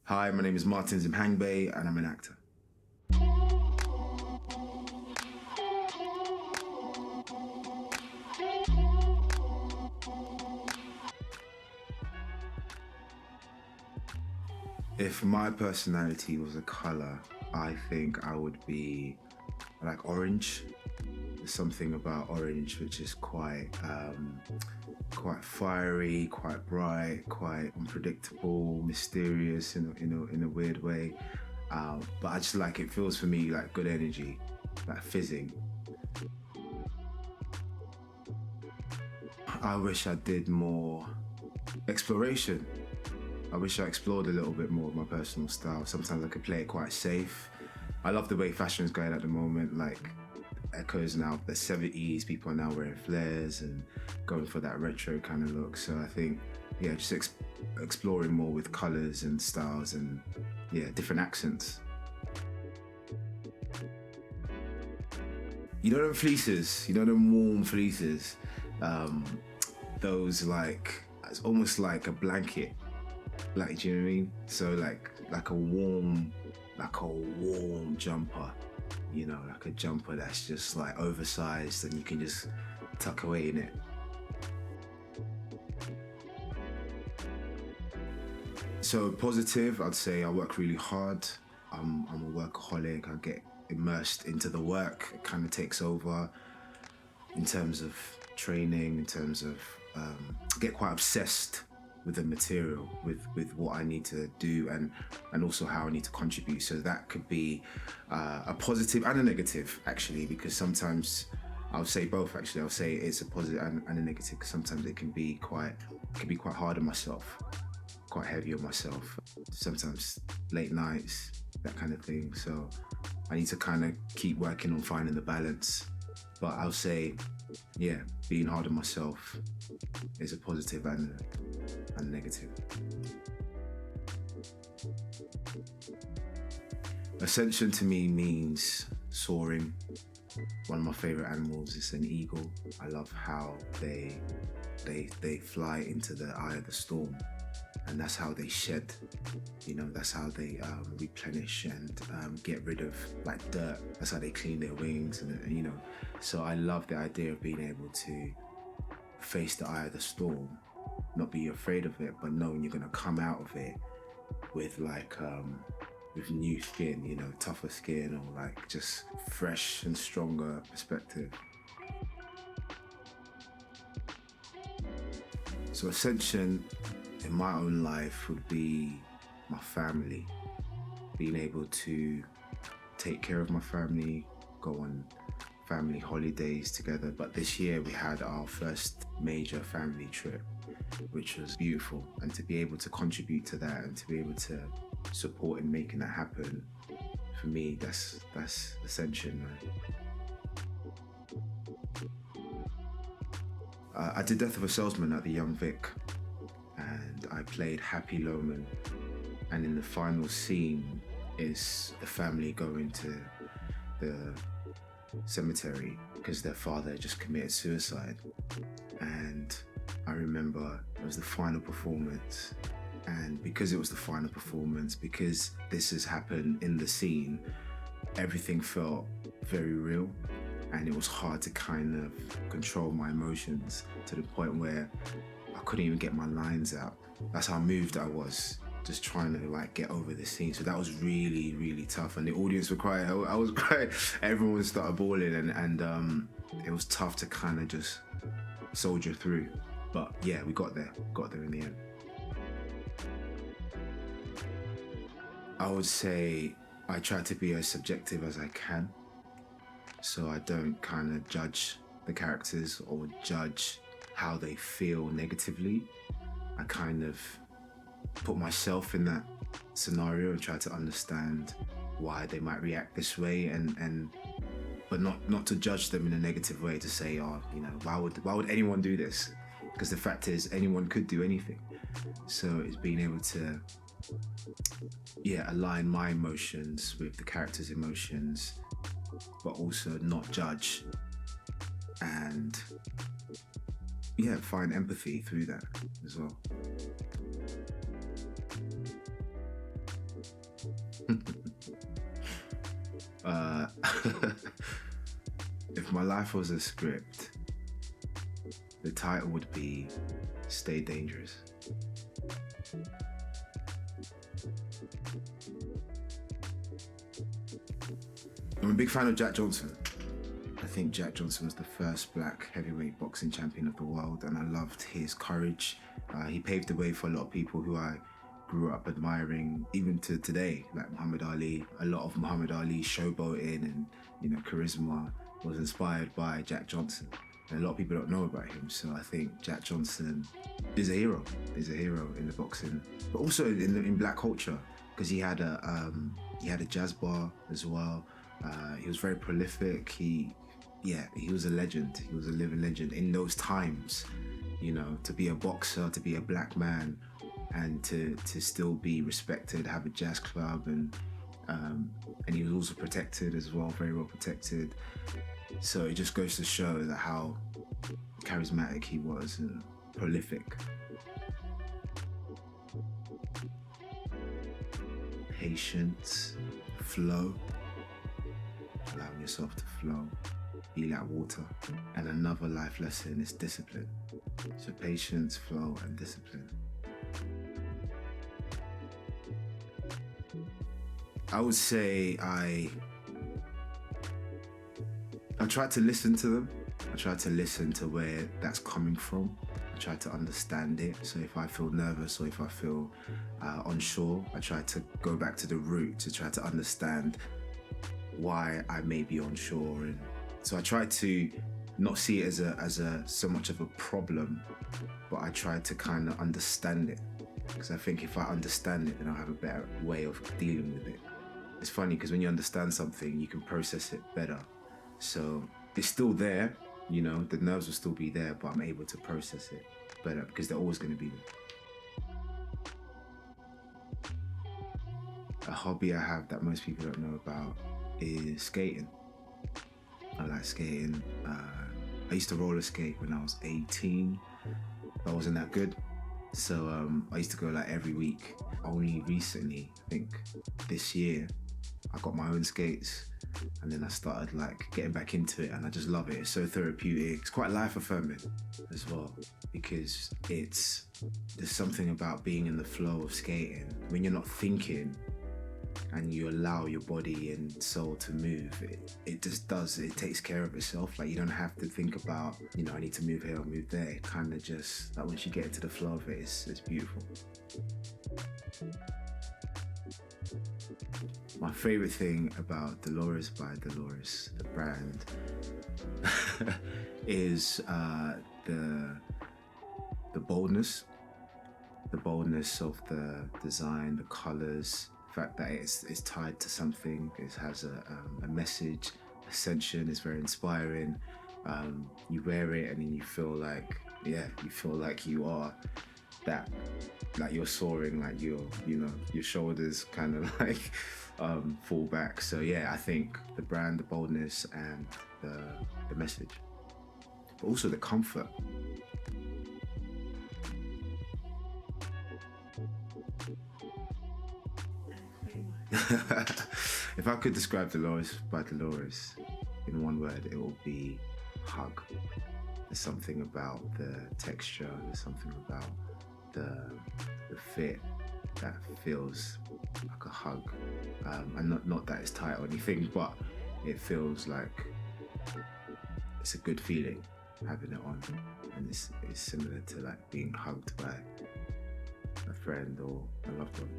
Hi, my name is Martins Imhangbe and I'm an actor. If my personality was a color, I think I would be like orange. There's something about orange which is quite fiery, quite bright, quite unpredictable, mysterious in a weird way. But I just like it feels for me like good energy, like fizzing. I wish I did more exploration. I wish I explored a little bit more of my personal style. Sometimes I could play it quite safe. I love the way fashion is going at the moment, like echoes now the 70s, people are now wearing flares and going for that retro kind of look. So I think, yeah, just exploring more with colors and styles and, yeah, different accents. You know them fleeces, you know them warm fleeces? Those like, it's almost like a blanket. Like, do you know what I mean? So like a warm jumper, you know, like a jumper that's just like oversized and you can just tuck away in it. So positive, I'd say I work really hard. I'm a workaholic. I get immersed into the work. It kind of takes over in terms of training, in terms of get quite obsessed with the material, with what I need to do and also how I need to contribute. So that could be a positive and a negative, actually, because sometimes I'll say both. Actually, I'll say it's a positive and a negative because sometimes it can be quite hard on myself, quite heavy on myself. Sometimes late nights, that kind of thing. So I need to kind of keep working on finding the balance. But I'll say, yeah, being hard on myself is a positive and a negative. Ascension to me means soaring. One of my favorite animals is an eagle. I love how they fly into the eye of the storm, and that's how they shed. You know, that's how they replenish and get rid of like dirt. That's how they clean their wings, and you know. So I love the idea of being able to face the eye of the storm, not be afraid of it, but knowing you're gonna come out of it with like with new skin, you know, tougher skin, or like just fresh and stronger perspective. So Ascension in my own life would be my family, being able to take care of my family, go on family holidays together. But this year we had our first major family trip, which was beautiful. And to be able to contribute to that and to be able to support in making that happen, for me, that's Ascension, man. I did Death of a Salesman at the Young Vic, and I played Happy Loman. And in the final scene is the family going to the cemetery because their father just committed suicide. And I remember it was the final performance, and because it was the final performance, because this has happened in the scene, everything felt very real, and it was hard to kind of control my emotions to the point where I couldn't even get my lines out. That's how moved I was, just trying to like get over the scene. So that was really, really tough, and the audience were crying. I was crying. Everyone started bawling, and it was tough to kind of just soldier through. But yeah, we got there in the end. I would say I try to be as subjective as I can, so I don't kind of judge the characters or judge how they feel negatively. I kind of put myself in that scenario and try to understand why they might react this way, and but not to judge them in a negative way, to say, oh, you know, why would anyone do this? Because the fact is, anyone could do anything. So it's being able to, yeah, align my emotions with the character's emotions, but also not judge, and yeah, find empathy through that as well. uh, if my life was a script, the title would be Stay Dangerous. I'm a big fan of Jack Johnson. I think Jack Johnson was the first black heavyweight boxing champion of the world, and I loved his courage. He paved the way for a lot of people who I grew up admiring, even to today, like Muhammad Ali. A lot of Muhammad Ali's showboating and, you know, charisma was inspired by Jack Johnson. And a lot of people don't know about him, so I think Jack Johnson is a hero. He's a hero in the boxing, but also in black culture, because he had a jazz bar as well. He was very prolific. He was a legend. He was a living legend in those times. You know, to be a boxer, to be a black man, and to still be respected, have a jazz club, and he was also protected as well, very well protected. So it just goes to show that how charismatic he was and prolific. Patience, flow, allowing yourself to flow, be like water. And another life lesson is discipline. So patience, flow, and discipline. I would say I try to listen to them. I try to listen to where that's coming from. I try to understand it. So if I feel nervous or if I feel unsure, I try to go back to the root to try to understand why I may be unsure. And so I try to not see it as a so much of a problem, but I try to kind of understand it. Because I think if I understand it, then I'll have a better way of dealing with it. It's funny because when you understand something, you can process it better. So it's still there, you know, the nerves will still be there, but I'm able to process it better because they're always going to be there. A hobby I have that most people don't know about is skating. I like skating. I used to roller skate when I was 18. I wasn't that good. So I used to go like every week. Only recently, I think this year, I got my own skates, and then I started like getting back into it, and I just love it. It's so therapeutic. It's quite life affirming as well, because there's something about being in the flow of skating when you're not thinking and you allow your body and soul to move. It just does. It takes care of itself. Like you don't have to think about, you know, I need to move here or move there. It kind of just, like once you get into the flow of it, it's beautiful. My favorite thing about Delores by Delores, the brand, is the boldness of the design, the colors, the fact that it's tied to something. It has a message. Ascension is very inspiring. You wear it and then you feel like you are that, like you're soaring, like your shoulders kind of like fall back. So yeah, I think the brand, the boldness, and the message, but also the comfort. If I could describe Delores by Delores in one word, it will be hug. There's something about the texture, there's something about the fit that feels like a hug. And not that it's tight or anything, but it feels like it's a good feeling having it on. And it's similar to like being hugged by a friend or a loved one.